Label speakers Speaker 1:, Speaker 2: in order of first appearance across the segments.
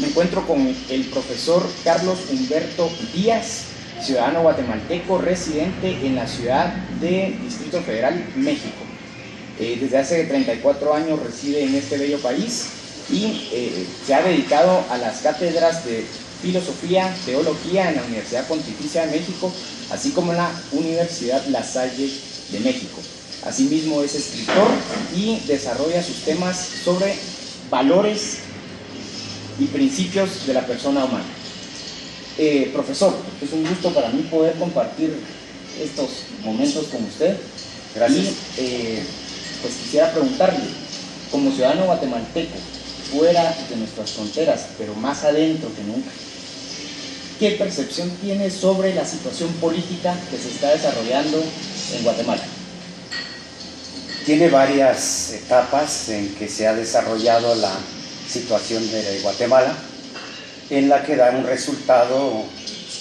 Speaker 1: Me encuentro con el profesor Carlos Humberto Díaz, ciudadano guatemalteco residente en la ciudad de Distrito Federal, México. Desde hace 34 años reside en este bello país y se ha dedicado a las cátedras de Filosofía, Teología en la Universidad Pontificia de México, así como en la Universidad La Salle de México. Asimismo es escritor y desarrolla sus temas sobre valores y principios de la persona humana. Profesor, es un gusto para mí poder compartir estos momentos con usted.
Speaker 2: Gracias.
Speaker 1: Y pues quisiera preguntarle, como ciudadano guatemalteco, fuera de nuestras fronteras, pero más adentro que nunca, ¿qué percepción tiene sobre la situación política que se está desarrollando en Guatemala?
Speaker 2: Tiene varias etapas en que se ha desarrollado la situación de Guatemala, en la que da un resultado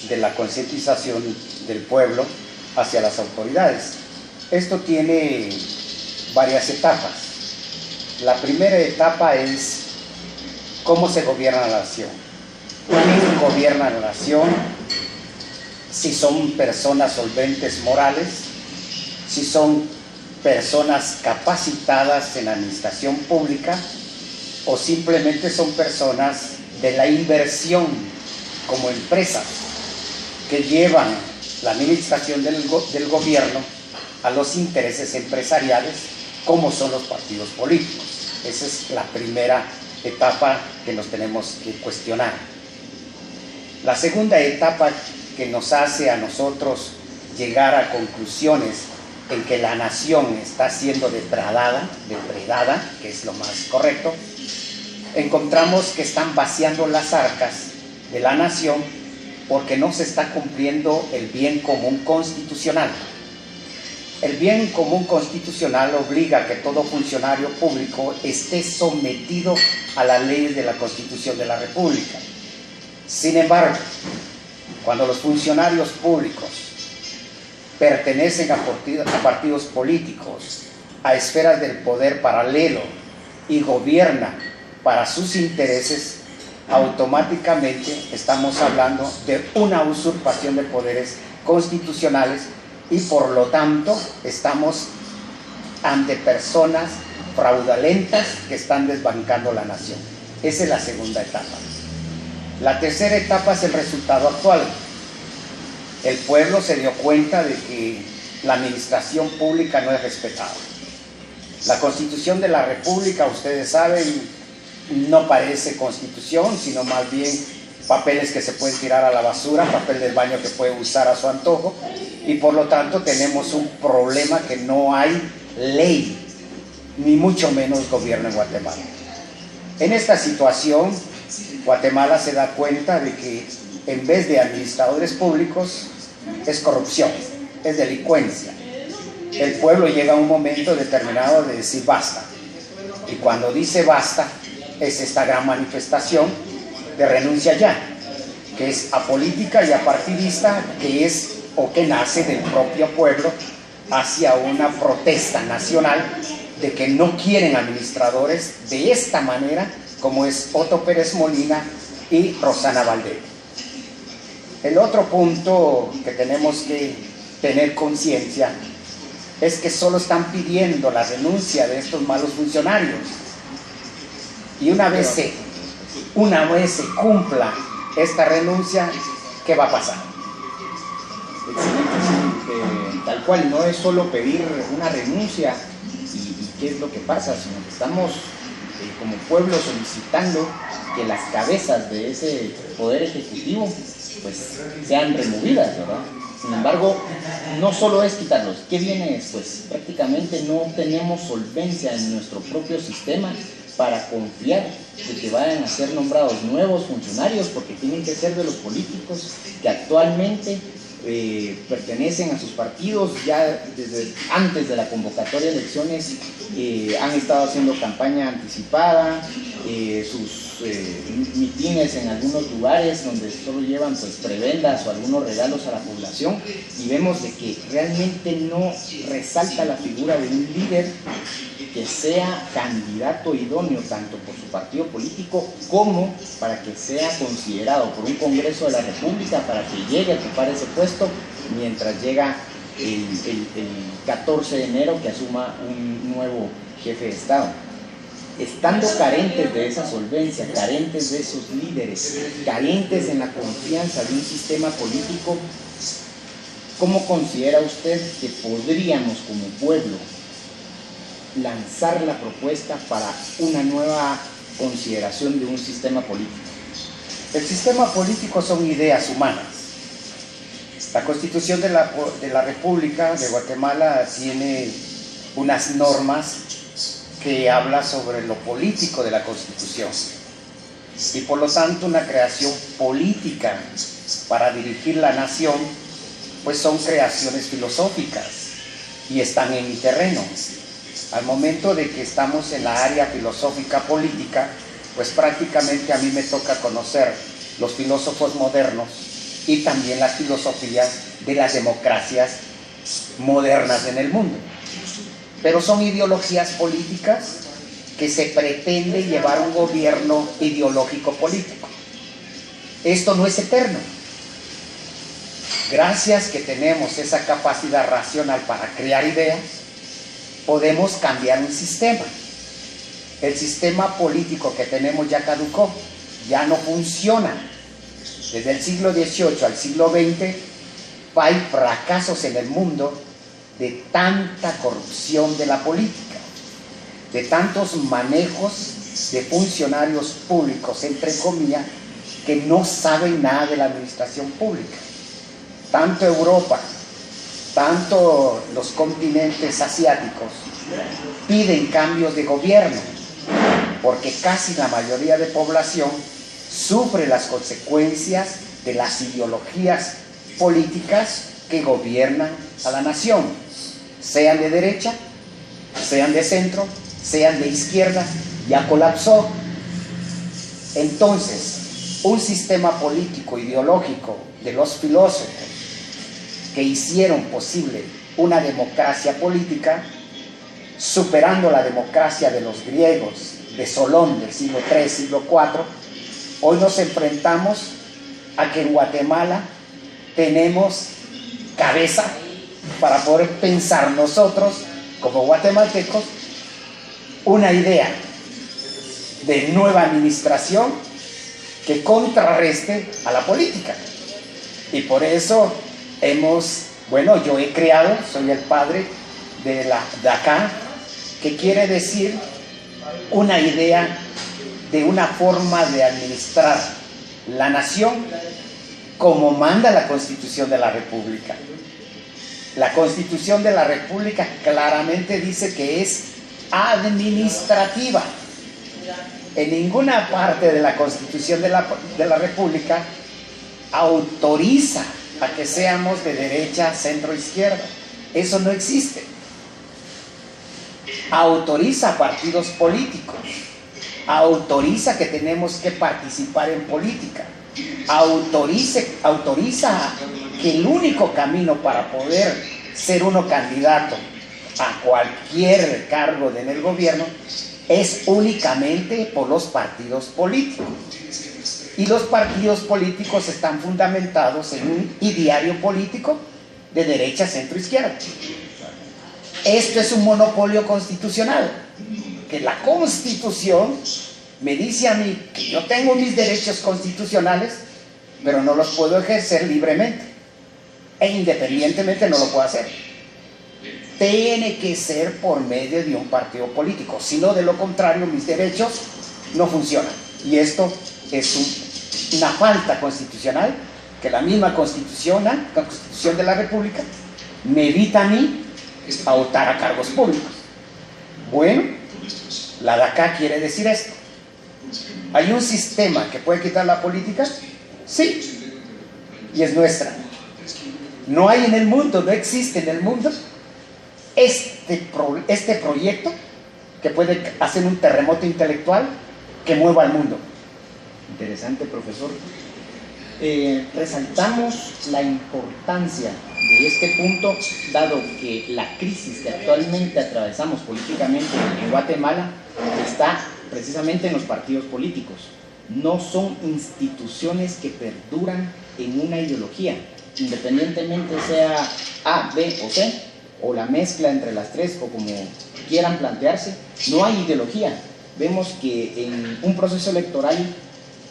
Speaker 2: de la concientización del pueblo hacia las autoridades. Esto tiene varias etapas. La primera etapa es cómo se gobierna la nación. ¿Quién gobierna la nación? Si son personas solventes morales, si son personas capacitadas en la administración pública o simplemente son personas de la inversión como empresas que llevan la administración del gobierno a los intereses empresariales como son los partidos políticos. Esa es la primera etapa que nos tenemos que cuestionar. La segunda etapa que nos hace a nosotros llegar a conclusiones en que la nación está siendo depredada, que es lo más correcto, encontramos que están vaciando las arcas de la nación porque no se está cumpliendo el bien común constitucional. El bien común constitucional obliga a que todo funcionario público esté sometido a las leyes de la Constitución de la República. Sin embargo, cuando los funcionarios públicos pertenecen a partidos políticos, a esferas del poder paralelo y gobiernan para sus intereses, automáticamente estamos hablando de una usurpación de poderes constitucionales y por lo tanto estamos ante personas fraudulentas que están desbancando la nación. Esa es la segunda etapa. La tercera etapa es el resultado actual. El pueblo se dio cuenta de que la administración pública no es respetada. La Constitución de la República, ustedes saben, no parece constitución, sino más bien papeles que se pueden tirar a la basura, papel del baño que puede usar a su antojo, y por lo tanto tenemos un problema que no hay ley, ni mucho menos gobierno en Guatemala. En esta situación, Guatemala se da cuenta de que en vez de administradores públicos, es corrupción, es delincuencia. El pueblo llega a un momento determinado de decir basta. Y cuando dice basta, es esta gran manifestación de renuncia ya, que es apolítica y apartidista, que es o que nace del propio pueblo hacia una protesta nacional de que no quieren administradores de esta manera, como es Otto Pérez Molina y Rosana Valdez. El otro punto que tenemos que tener conciencia es que solo están pidiendo la renuncia de estos malos funcionarios. Y una vez se cumpla esta renuncia, ¿qué va a pasar?
Speaker 1: Excelente, sí, tal cual, no es solo pedir una renuncia y qué es lo que pasa, sino que estamos como pueblo solicitando que las cabezas de ese poder ejecutivo pues sean removidas, ¿verdad? Sin embargo, no solo es quitarlos, ¿qué viene después? Prácticamente no tenemos solvencia en nuestro propio sistema para confiar de que vayan a ser nombrados nuevos funcionarios, porque tienen que ser de los políticos que actualmente pertenecen a sus partidos. Ya desde antes de la convocatoria de elecciones han estado haciendo campaña anticipada, sus mitines en algunos lugares donde solo llevan pues prebendas o algunos regalos a la población, y vemos de que realmente no resalta la figura de un líder que sea candidato idóneo tanto por su partido político como para que sea considerado por un Congreso de la República para que llegue a ocupar ese puesto mientras llega el 14 de enero que asuma un nuevo jefe de Estado. Estando carentes de esa solvencia, carentes de esos líderes, carentes en la confianza de un sistema político, ¿cómo considera usted que podríamos como pueblo lanzar la propuesta para una nueva consideración de un sistema político?
Speaker 2: El sistema político son ideas humanas. La Constitución de la República de Guatemala tiene unas normas que habla sobre lo político de la Constitución y por lo tanto una creación política para dirigir la nación, pues son creaciones filosóficas y están en mi terreno. Al momento de que estamos en la área filosófica política, pues prácticamente a mí me toca conocer los filósofos modernos y también las filosofías de las democracias modernas en el mundo. Pero son ideologías políticas que se pretende llevar un gobierno ideológico político. Esto no es eterno. Gracias que tenemos esa capacidad racional para crear ideas, podemos cambiar un sistema. El sistema político que tenemos ya caducó, ya no funciona. Desde el siglo XVIII al siglo XX hay fracasos en el mundo de tanta corrupción de la política, de tantos manejos de funcionarios públicos, entre comillas, que no saben nada de la administración pública. Tanto Europa, tanto los continentes asiáticos piden cambios de gobierno, porque casi la mayoría de población sufre las consecuencias de las ideologías políticas que gobiernan a la nación, sean de derecha, sean de centro, sean de izquierda. Ya colapsó. Entonces, un sistema político ideológico de los filósofos que hicieron posible una democracia política, superando la democracia de los griegos, de Solón, del siglo III, siglo IV, hoy nos enfrentamos a que en Guatemala tenemos cabeza para poder pensar nosotros, como guatemaltecos, una idea de nueva administración que contrarreste a la política. Y por eso yo he creado, soy el padre de la DACA, que quiere decir una idea de una forma de administrar la nación como manda la Constitución de la República. La Constitución de la República claramente dice que es administrativa. En ninguna parte de la Constitución de la República autoriza a que seamos de derecha, centro, izquierda. Eso no existe. Autoriza a partidos políticos, autoriza que tenemos que participar en política, autoriza que el único camino para poder ser uno candidato a cualquier cargo en el gobierno es únicamente por los partidos políticos. Y los partidos políticos están fundamentados en un ideario político de derecha, centro, izquierda. Esto es un monopolio constitucional, que la Constitución me dice a mí que yo tengo mis derechos constitucionales, pero no los puedo ejercer libremente, e independientemente no lo puedo hacer. Tiene que ser por medio de un partido político, si no, de lo contrario, mis derechos no funcionan. Y esto es una falta constitucional que la misma Constitución de la República me evita a mí a optar a cargos públicos. Bueno, la DACA quiere decir esto. ¿Hay un sistema que puede quitar la política? Sí, y es nuestra. No hay en el mundo, no existe en el mundo este proyecto que puede hacer un terremoto intelectual que mueva al mundo.
Speaker 1: Interesante, profesor. resaltamos la importancia de este punto, dado que la crisis que actualmente atravesamos políticamente en Guatemala está precisamente en los partidos políticos. No son instituciones que perduran en una ideología, independientemente sea A, B o C, o la mezcla entre las tres, o como quieran plantearse. No hay ideología. Vemos que en un proceso electoral,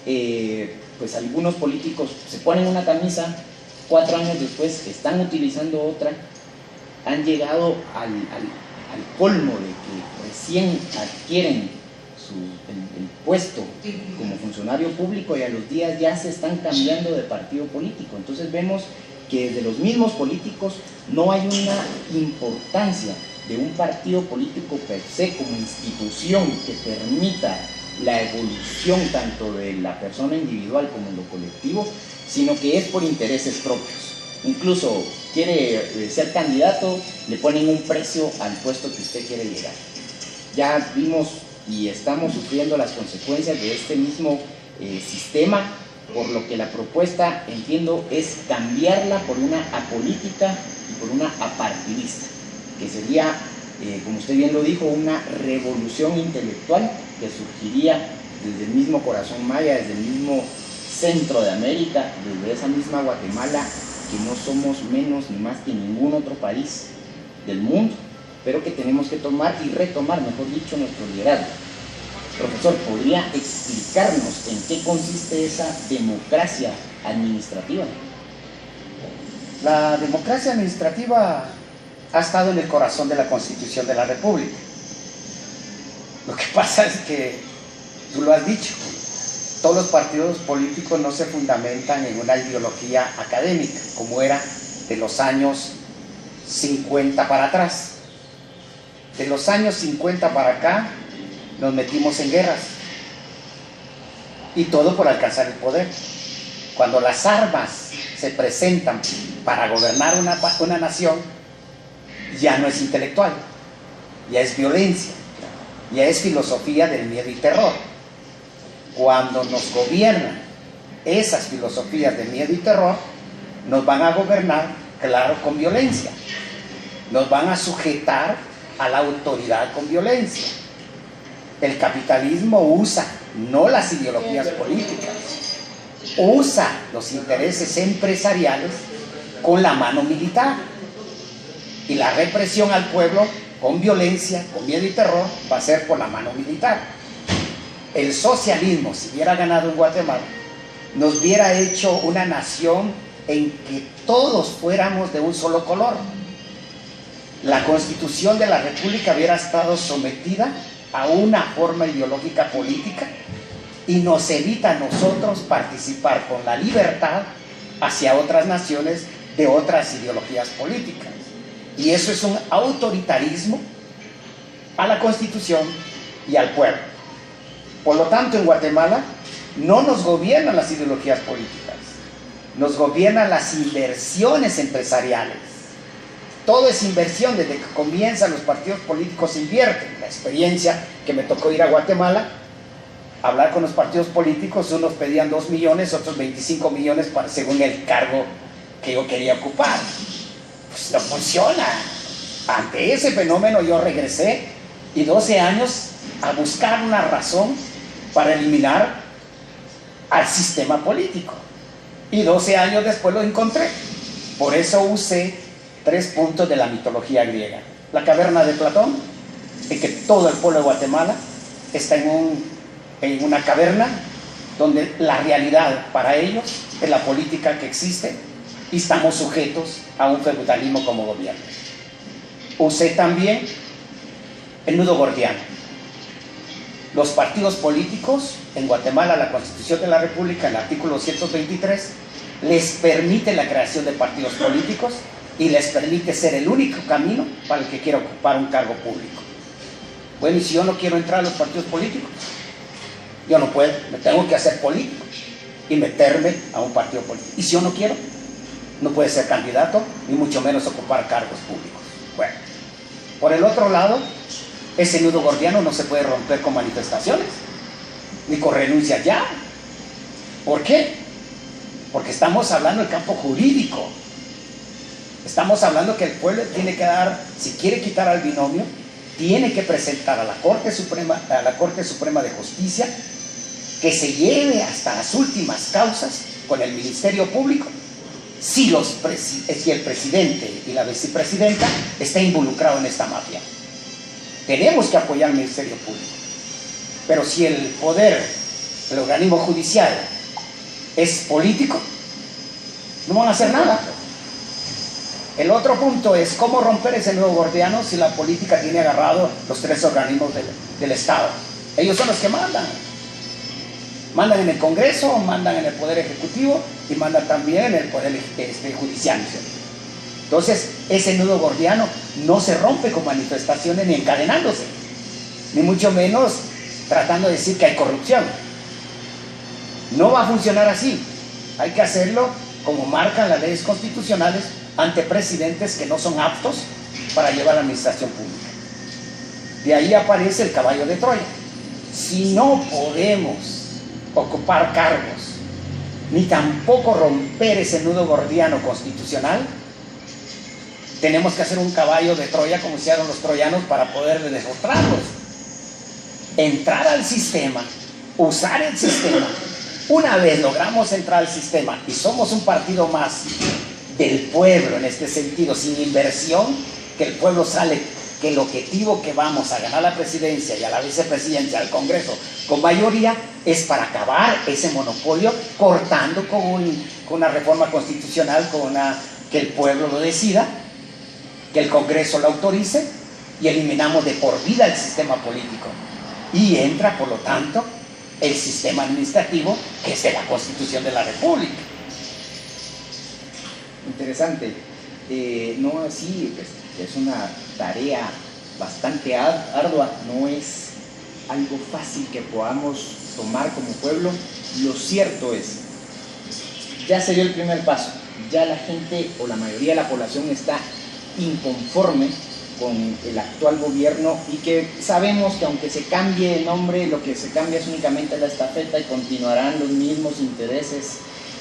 Speaker 1: pues algunos políticos se ponen una camisa, 4 años después están utilizando otra, han llegado al colmo de que recién adquieren el puesto como funcionario público y a los días ya se están cambiando de partido político. Entonces vemos que desde los mismos políticos no hay una importancia de un partido político per se como institución que permita la evolución tanto de la persona individual como en lo colectivo, sino que es por intereses propios. Incluso quiere ser candidato, le ponen un precio al puesto que usted quiere llegar. Ya vimos y estamos sufriendo las consecuencias de este mismo sistema, por lo que la propuesta, entiendo, es cambiarla por una apolítica y por una apartidista, que sería, como usted bien lo dijo, una revolución intelectual que surgiría desde el mismo corazón maya, desde el mismo centro de América, desde esa misma Guatemala, que no somos menos ni más que ningún otro país del mundo, pero que tenemos que tomar y retomar, mejor dicho, nuestro liderazgo. Profesor, ¿podría explicarnos en qué consiste esa democracia administrativa?
Speaker 2: La democracia administrativa ha estado en el corazón de la Constitución de la República. Lo que pasa es que, tú lo has dicho, todos los partidos políticos no se fundamentan en una ideología académica, como era de los años 50 para atrás. De los años 50 para acá nos metimos en guerras, y todo por alcanzar el poder. Cuando las armas se presentan para gobernar una nación, ya no es intelectual, ya es violencia, ya es filosofía del miedo y terror. Cuando nos gobiernan esas filosofías de miedo y terror, nos van a gobernar, claro, con violencia. Nos van a sujetar a la autoridad con violencia. El capitalismo usa no las ideologías políticas, usa los intereses empresariales con la mano militar. Y la represión al pueblo con violencia, con miedo y terror, va a ser por la mano militar. El socialismo, si hubiera ganado en Guatemala, nos hubiera hecho una nación en que todos fuéramos de un solo color. La Constitución de la República hubiera estado sometida a una forma ideológica política y nos evita a nosotros participar con la libertad hacia otras naciones de otras ideologías políticas. Y eso es un autoritarismo a la Constitución y al pueblo. Por lo tanto, en Guatemala no nos gobiernan las ideologías políticas, nos gobiernan las inversiones empresariales. Todo es inversión. Desde que comienzan los partidos políticos invierten. La experiencia que me tocó ir a Guatemala, hablar con los partidos políticos, unos pedían 2 millones, otros 25 millones según el cargo que yo quería ocupar. Pues no funciona. Ante ese fenómeno yo regresé y 12 años a buscar una razón para eliminar al sistema político. Y 12 años después lo encontré. Por eso usé 3 puntos de la mitología griega. La caverna de Platón, en que todo el pueblo de Guatemala está en una caverna donde la realidad para ellos es la política que existe y estamos sujetos a un feudalismo como gobierno. Usé también el nudo gordiano. Los partidos políticos en Guatemala, la Constitución de la República, el artículo 123, les permite la creación de partidos políticos y les permite ser el único camino para el que quiera ocupar un cargo público. Bueno, y si yo no quiero entrar a los partidos políticos, yo no puedo, me tengo que hacer político y meterme a un partido político. Y si yo no quiero, no puede ser candidato, ni mucho menos ocupar cargos públicos. Bueno, por el otro lado, ese nudo gordiano no se puede romper con manifestaciones, ni con renuncia ya. ¿Por qué? porque estamos hablando del campo jurídico. Estamos hablando que el pueblo tiene que dar, si quiere quitar al binomio, tiene que presentar a la Corte Suprema de Justicia que se lleve hasta las últimas causas con el Ministerio Público si el presidente y la vicepresidenta está involucrado en esta mafia. Tenemos que apoyar al Ministerio Público. Pero si el poder, el organismo judicial, es político, no van a hacer nada. El otro punto es cómo romper ese nudo gordiano si la política tiene agarrado los tres organismos del Estado. Ellos son los que mandan. Mandan en el Congreso, mandan en el Poder Ejecutivo y mandan también en el Poder Judicial. Entonces, ese nudo gordiano no se rompe con manifestaciones ni encadenándose, ni mucho menos tratando de decir que hay corrupción. No va a funcionar así. Hay que hacerlo como marcan las leyes constitucionales ante presidentes que no son aptos para llevar la administración pública. De ahí aparece el caballo de Troya. Si no podemos ocupar cargos, ni tampoco romper ese nudo gordiano constitucional, tenemos que hacer un caballo de Troya como hicieron los troyanos para poder derrotarlos. Entrar al sistema, usar el sistema. Una vez logramos entrar al sistema y somos un partido más del pueblo en este sentido, sin inversión, que el pueblo sale, que el objetivo que vamos a ganar la presidencia y a la vicepresidencia, al Congreso, con mayoría, es para acabar ese monopolio, cortando con una reforma constitucional, que el pueblo lo decida, que el Congreso lo autorice y eliminamos de por vida el sistema político. Y entra, por lo tanto, el sistema administrativo, que es de la Constitución de la República.
Speaker 1: Interesante. No así, es una tarea bastante ardua, no es algo fácil que podamos tomar como pueblo. Lo cierto es, ya se dio el primer paso, ya la gente o la mayoría de la población está inconforme con el actual gobierno y que sabemos que aunque se cambie de nombre, lo que se cambia es únicamente la estafeta y continuarán los mismos intereses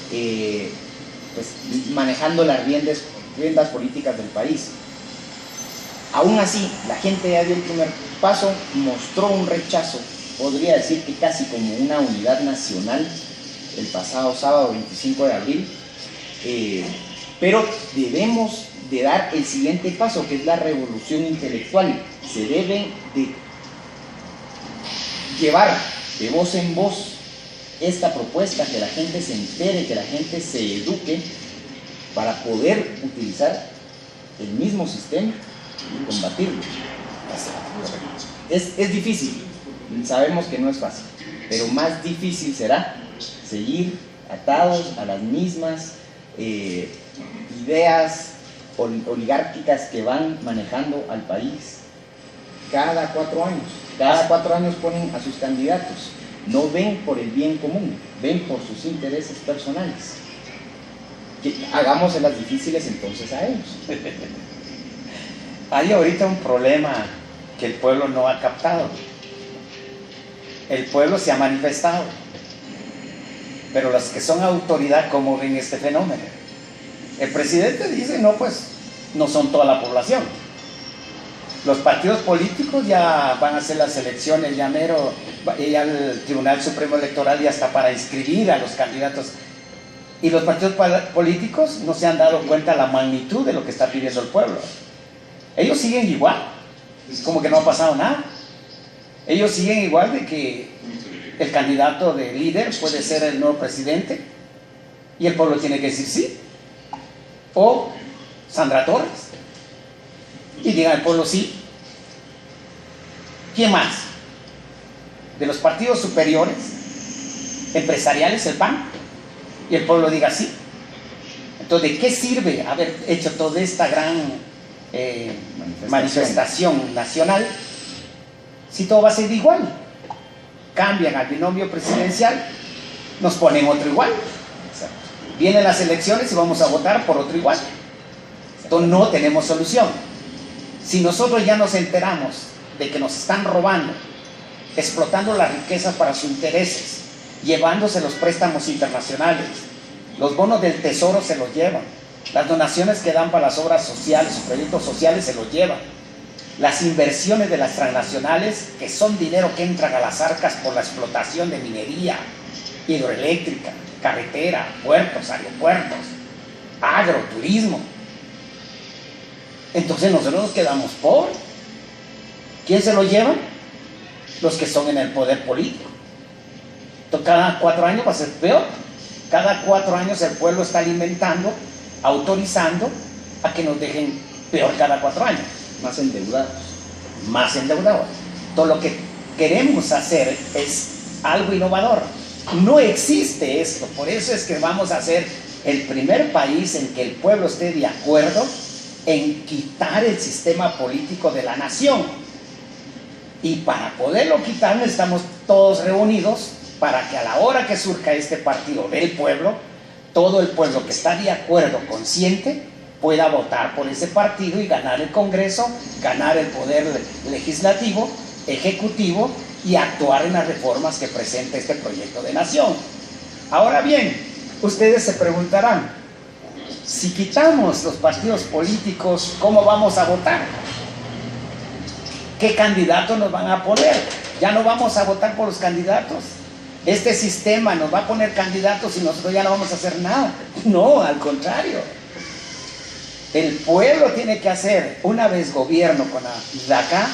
Speaker 1: pues, manejando las riendas políticas del país. Aún así, la gente ya dio el primer paso, mostró un rechazo, podría decir que casi como una unidad nacional, el pasado sábado 25 de abril, pero debemos de dar el siguiente paso, que es la revolución intelectual. Se deben de llevar de voz en voz esta propuesta, que la gente se entere, que la gente se eduque para poder utilizar el mismo sistema y combatirlo. Es difícil, sabemos que no es fácil, pero más difícil será seguir atados a las mismas ideas oligárquicas que van manejando al país cada 4 años. Cada 4 años ponen a sus candidatos. No ven por el bien común, ven por sus intereses personales. Hagámoselas difíciles entonces a ellos.
Speaker 2: Hay ahorita un problema que el pueblo no ha captado. El pueblo se ha manifestado, pero los que son autoridad, ¿cómo ven este fenómeno? El presidente dice, no, pues no son toda la población. Los partidos políticos ya van a hacer las elecciones, ya mero, ya el Tribunal Supremo Electoral ya está para inscribir a los candidatos. Y los partidos políticos no se han dado cuenta de la magnitud de lo que está pidiendo el pueblo. Ellos siguen igual, como que no ha pasado nada. Ellos siguen igual de que el candidato de líder puede ser el nuevo presidente y el pueblo tiene que decir sí. O Sandra Torres. Y diga al pueblo sí. ¿Quién más? De los partidos superiores, empresariales, el PAN, y el pueblo diga sí. Entonces, ¿de qué sirve haber hecho toda esta gran manifestación nacional si todo va a ser igual? Cambian al binomio presidencial, nos ponen otro igual. Vienen las elecciones y vamos a votar por otro igual. Entonces no tenemos solución. Si nosotros ya nos enteramos de que nos están robando, explotando las riquezas para sus intereses, llevándose los préstamos internacionales, Los bonos del tesoro se los llevan. Las donaciones que dan para las obras sociales o proyectos sociales se los llevan. Las inversiones de las transnacionales, que son dinero que entran a las arcas por la explotación de minería, hidroeléctrica, carretera, puertos, aeropuertos, agroturismo. Entonces nosotros nos quedamos pobres. ¿Quién se lo lleva? Los que son en el poder político. Entonces, cada 4 años va a ser peor. Cada 4 años el pueblo está alimentando, autorizando a que nos dejen peor cada 4 años.
Speaker 1: Más endeudados.
Speaker 2: Más endeudados. Todo lo que queremos hacer es algo innovador. No existe esto. Por eso es que vamos a ser el primer país en que el pueblo esté de acuerdo en quitar el sistema político de la nación. Y para poderlo quitar necesitamos todos reunidos para que a la hora que surja este partido del pueblo, todo el pueblo que está de acuerdo, consciente, pueda votar por ese partido y ganar el Congreso, ganar el poder legislativo, ejecutivo y actuar en las reformas que presenta este proyecto de nación. Ahora bien, ustedes se preguntarán, si quitamos los partidos políticos, ¿cómo vamos a votar? ¿Qué candidatos nos van a poner? Ya no vamos a votar por los candidatos. Este sistema nos va a poner candidatos y nosotros ya no vamos a hacer nada. No, al contrario. El pueblo tiene que hacer, una vez gobierno con la DACA,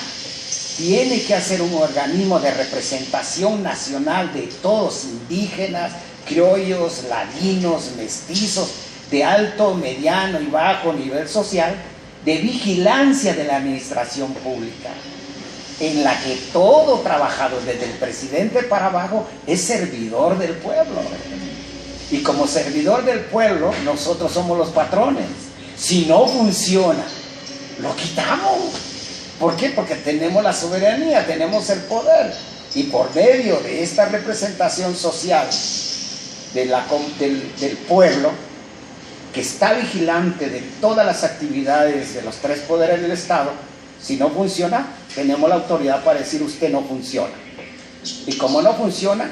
Speaker 2: tiene que hacer un organismo de representación nacional de todos, indígenas, criollos, ladinos, mestizos, de alto, mediano y bajo nivel social, de vigilancia de la administración pública, en la que todo trabajador, desde el presidente para abajo, es servidor del pueblo. Y como servidor del pueblo, nosotros somos los patrones. Si no funciona, lo quitamos. ¿Por qué? Porque tenemos la soberanía, tenemos el poder. Y por medio de esta representación social del pueblo, que está vigilante de todas las actividades de los 3 poderes del Estado, si no funciona, tenemos la autoridad para decir usted no funciona. Y como no funciona,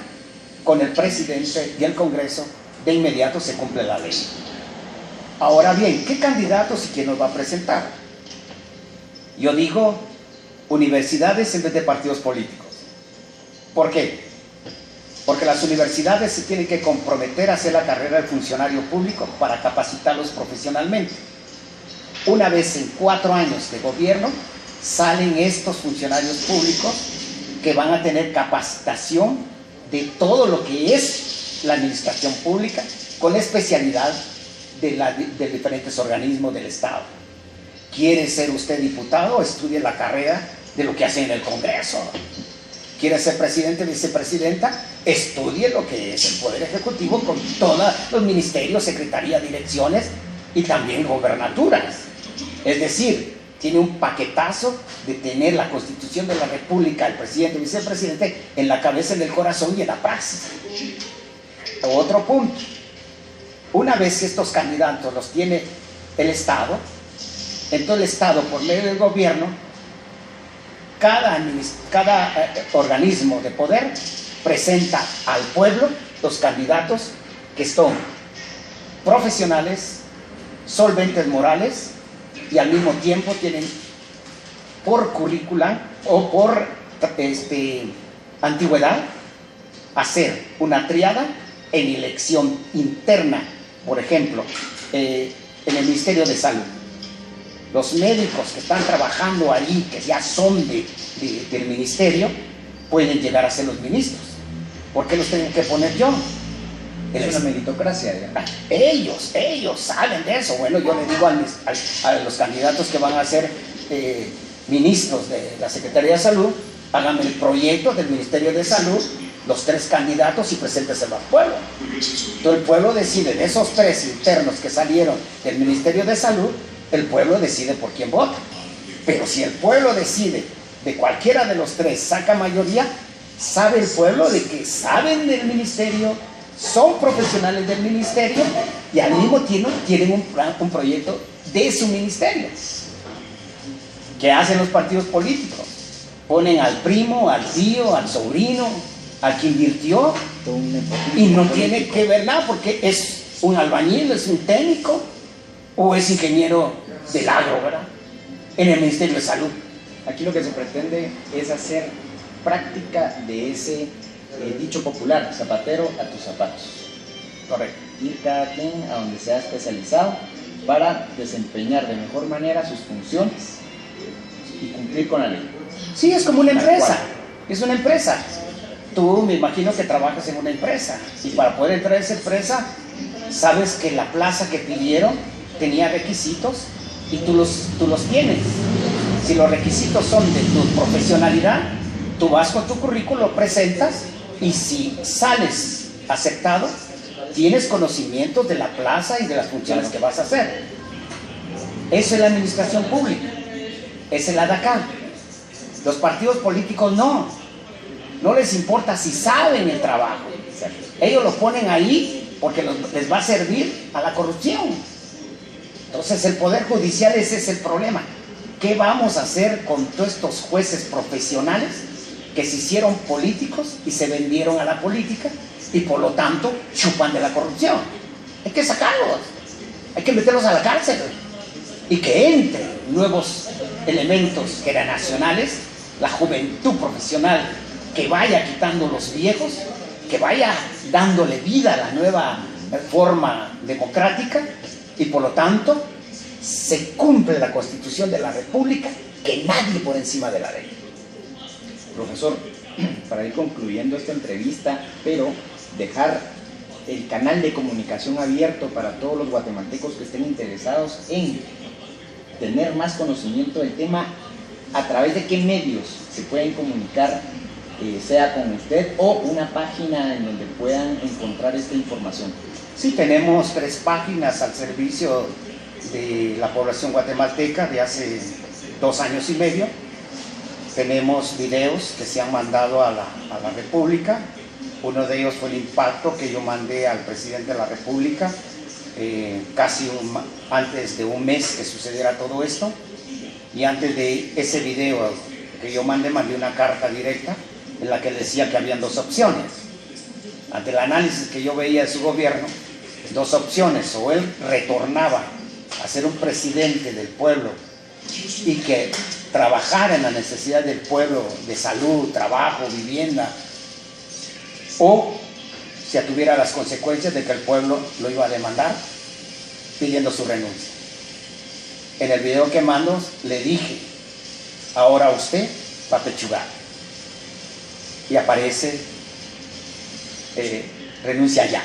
Speaker 2: con el presidente y el Congreso, de inmediato se cumple la ley. Ahora bien, ¿qué candidatos y quién nos va a presentar? Yo digo universidades en vez de partidos políticos. ¿Por qué? Porque las universidades se tienen que comprometer a hacer la carrera del funcionario público para capacitarlos profesionalmente. Una vez en 4 años de gobierno, salen estos funcionarios públicos que van a tener capacitación de todo lo que es la administración pública, con especialidad de diferentes organismos del Estado. ¿Quiere ser usted diputado? Estudie la carrera de lo que hacen en el Congreso. ¿Quiere ser presidente o vicepresidenta? Estudie lo que es el Poder Ejecutivo con todos los ministerios, secretarías, direcciones y también gobernaturas. Es decir, tiene un paquetazo de tener la Constitución de la República, el presidente y vicepresidente en la cabeza, en el corazón y en la praxis. Otro punto. Una vez que estos candidatos los tiene el Estado, entonces el Estado, por medio del gobierno, cada organismo de poder presenta al pueblo los candidatos que son profesionales, solventes morales y al mismo tiempo tienen por currícula o por antigüedad hacer una triada en elección interna. Por ejemplo, en el Ministerio de Salud, los médicos que están trabajando ahí, que ya son del ministerio, pueden llegar a ser los ministros. ¿Por qué los tengo que poner yo?
Speaker 1: Es una meritocracia, digamos.
Speaker 2: Ellos saben de eso. Bueno, yo le digo a los candidatos que van a ser ministros de la Secretaría de Salud, hagan el proyecto del Ministerio de Salud, los 3 candidatos y presénteselo al pueblo. Entonces el pueblo decide, de esos 3 internos que salieron del Ministerio de Salud, el pueblo decide por quién vota. Pero si el pueblo decide de cualquiera de los 3, saca mayoría, sabe el pueblo de que saben del ministerio, son profesionales del ministerio y al mismo tiempo tienen un proyecto de su ministerio. ¿Qué hacen los partidos políticos? Ponen al primo, al tío, al sobrino, al que invirtió, y no tiene que ver nada porque es un albañil, es un técnico o es ingeniero del agro, ¿verdad? En el Ministerio de Salud.
Speaker 1: Aquí lo que se pretende es hacer práctica de ese dicho popular, zapatero a tus zapatos.
Speaker 2: Correcto.
Speaker 1: Ir cada quien a donde sea especializado para desempeñar de mejor manera sus funciones y cumplir con la ley.
Speaker 2: Sí, es como una empresa. Es una empresa. Tú me imagino que trabajas en una empresa y para poder entrar a esa empresa, sabes que la plaza que pidieron tenía requisitos y tú los tienes. Si los requisitos son de tu profesionalidad, tú vas con tu currículo, lo presentas y si sales aceptado, tienes conocimientos de la plaza y de las funciones que vas a hacer. Eso es la administración pública. Esa es la de acá. Los partidos políticos no les importa si saben el trabajo. Ellos lo ponen ahí porque les va a servir a la corrupción. Entonces el Poder Judicial, ese es el problema. ¿Qué vamos a hacer con todos estos jueces profesionales que se hicieron políticos y se vendieron a la política y por lo tanto chupan de la corrupción? Hay que sacarlos, hay que meterlos a la cárcel y que entren nuevos elementos generacionales, la juventud profesional que vaya quitando los viejos, que vaya dándole vida a la nueva forma democrática y por lo tanto se cumple la Constitución de la República, que nadie por encima de la ley.
Speaker 1: Profesor, para ir concluyendo esta entrevista, pero dejar el canal de comunicación abierto para todos los guatemaltecos que estén interesados en tener más conocimiento del tema, ¿a través de qué medios se pueden comunicar, sea con usted o una página en donde puedan encontrar esta información?
Speaker 2: Sí, tenemos 3 páginas al servicio de la población guatemalteca de hace 2 años y medio. Tenemos videos que se han mandado a la República. Uno de ellos fue el impacto que yo mandé al presidente de la República casi antes de un mes que sucediera todo esto. Y antes de ese video que yo mandé una carta directa en la que decía que habían 2 opciones. Ante el análisis que yo veía de su gobierno, 2 opciones: o él retornaba a ser un presidente del pueblo y que trabajara en la necesidad del pueblo de salud, trabajo, vivienda, o se atuviera a las consecuencias de que el pueblo lo iba a demandar pidiendo su renuncia. En el video que mando le dije: ahora usted va a pechugar. Y aparece renuncia ya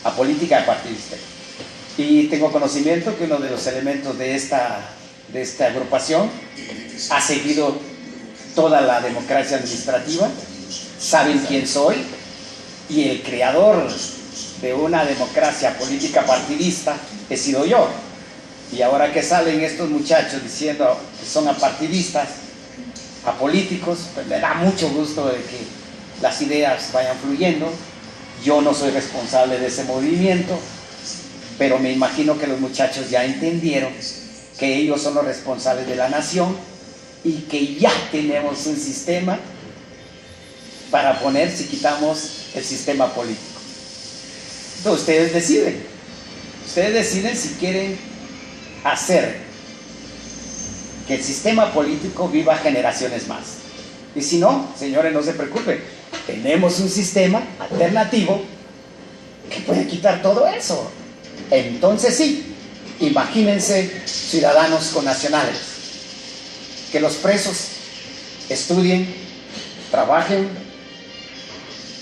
Speaker 2: a política de partidista. Y tengo conocimiento que uno de los elementos de esta agrupación ha seguido toda la democracia administrativa, saben quién soy, y el creador de una democracia política partidista he sido yo. Y ahora que salen estos muchachos diciendo que son apartidistas, apolíticos, pues me da mucho gusto de que las ideas vayan fluyendo. Yo no soy responsable de ese movimiento, pero me imagino que los muchachos ya entendieron que ellos son los responsables de la nación y que ya tenemos un sistema para poner si quitamos el sistema político. Entonces ustedes deciden si quieren hacer que el sistema político viva generaciones más. Y si no, señores, no se preocupen, tenemos un sistema alternativo que puede quitar todo eso. Entonces sí, imagínense ciudadanos connacionales, que los presos estudien, trabajen,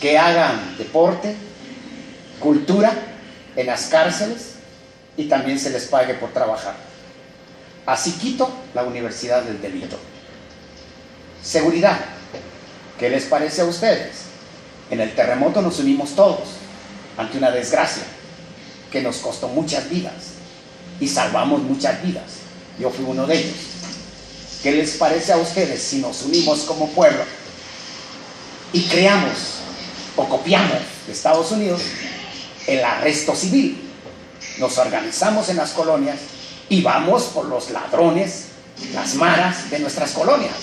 Speaker 2: que hagan deporte, cultura en las cárceles y también se les pague por trabajar. Así quito la universidad del delito. Seguridad. ¿Qué les parece a ustedes? En el terremoto nos unimos todos ante una desgracia que nos costó muchas vidas y salvamos muchas vidas. Yo fui uno de ellos. ¿Qué les parece a ustedes si nos unimos como pueblo y creamos o copiamos de Estados Unidos el arresto civil? Nos organizamos en las colonias y vamos por los ladrones, las maras de nuestras colonias.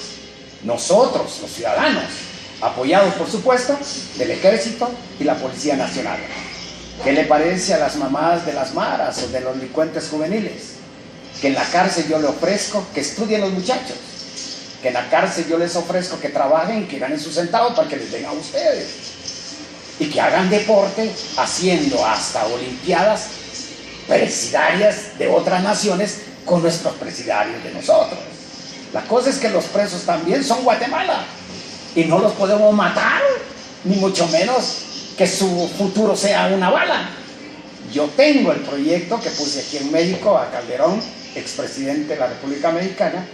Speaker 2: Nosotros, los ciudadanos, apoyados por supuesto del Ejército y la Policía Nacional. ¿Qué le parece a las mamás de las maras o de los delincuentes juveniles? Que en la cárcel yo le ofrezco que estudien los muchachos, que en la cárcel yo les ofrezco que trabajen, que ganen su centavo para que les den a ustedes, y que hagan deporte haciendo hasta olimpiadas presidarias de otras naciones con nuestros presidarios de nosotros. La cosa es que los presos también son Guatemala y no los podemos matar, ni mucho menos que su futuro sea una bala. Yo tengo el proyecto que puse aquí en México a Calderón, expresidente de la República Mexicana,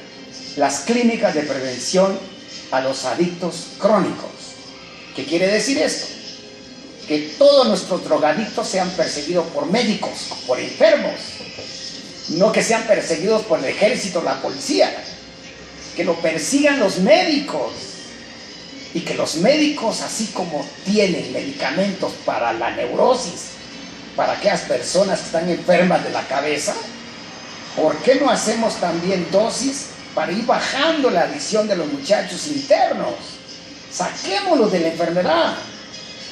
Speaker 2: las clínicas de prevención a los adictos crónicos. ¿Qué quiere decir esto? Que todos nuestros drogadictos sean perseguidos por médicos, por enfermos, no que sean perseguidos por el ejército, la policía, que lo persigan los médicos, y que los médicos, así como tienen medicamentos para la neurosis, para aquellas personas que están enfermas de la cabeza, ¿por qué no hacemos también dosis para ir bajando la adicción de los muchachos internos? Saquémoslos de la enfermedad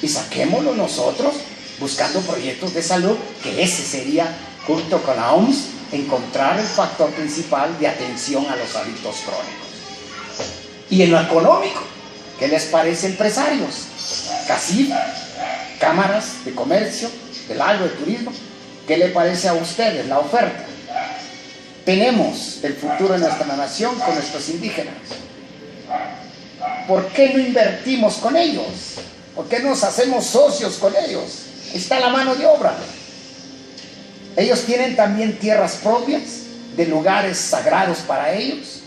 Speaker 2: y saquémoslo nosotros buscando proyectos de salud, que ese sería, junto con la OMS, encontrar el factor principal de atención a los adictos crónicos. Y en lo económico, ¿qué les parece, empresarios? CACIF, cámaras de comercio, del agro, de turismo, ¿qué le parece a ustedes la oferta? Tenemos el futuro de nuestra nación con nuestros indígenas. ¿Por qué no invertimos con ellos? ¿Por qué nos hacemos socios con ellos? Está la mano de obra. Ellos tienen también tierras propias, de lugares sagrados para ellos,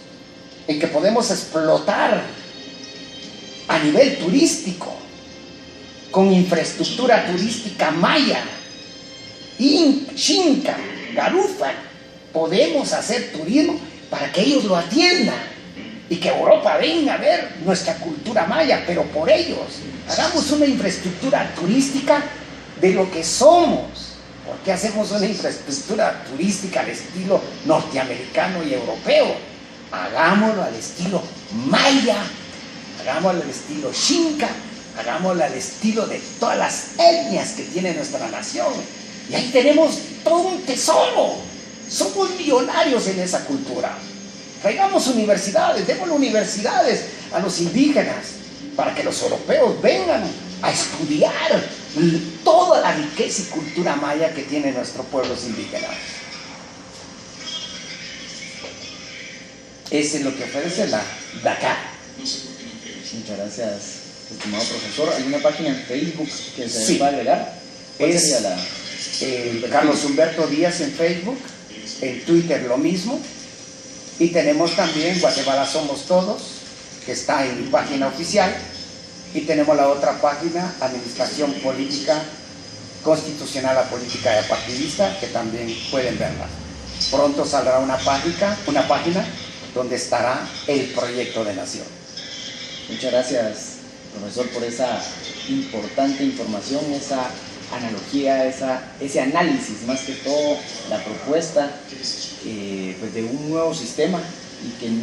Speaker 2: en que podemos explotar a nivel turístico, con infraestructura turística maya, Xinca, Garufa. Podemos hacer turismo para que ellos lo atiendan y que Europa venga a ver nuestra cultura maya, pero por ellos. Hagamos una infraestructura turística de lo que somos. ¿Por qué hacemos una infraestructura turística al estilo norteamericano y europeo? Hagámoslo al estilo maya, hagámoslo al estilo Xinca, hagámoslo al estilo de todas las etnias que tiene nuestra nación. Y ahí tenemos todo un tesoro. Somos millonarios en esa cultura. Traigamos universidades, démosle universidades a los indígenas para que los europeos vengan a estudiar toda la riqueza y cultura maya que tiene nuestro pueblo indígena. Ese es lo que ofrece la DACA.
Speaker 1: Muchas gracias, estimado profesor. ¿Hay una página en Facebook que se va a agregar?
Speaker 2: Es Carlos Humberto Díaz en Facebook, en Twitter lo mismo, y tenemos también Guatemala Somos Todos, que está en mi página oficial, y tenemos la otra página, Administración Política Constitucional a Política y Partidista, que también pueden verla. Pronto saldrá una página donde estará el proyecto de nación.
Speaker 1: Muchas gracias, profesor, por esa importante información, esa analogía, ese análisis, más que todo la propuesta pues de un nuevo sistema, y que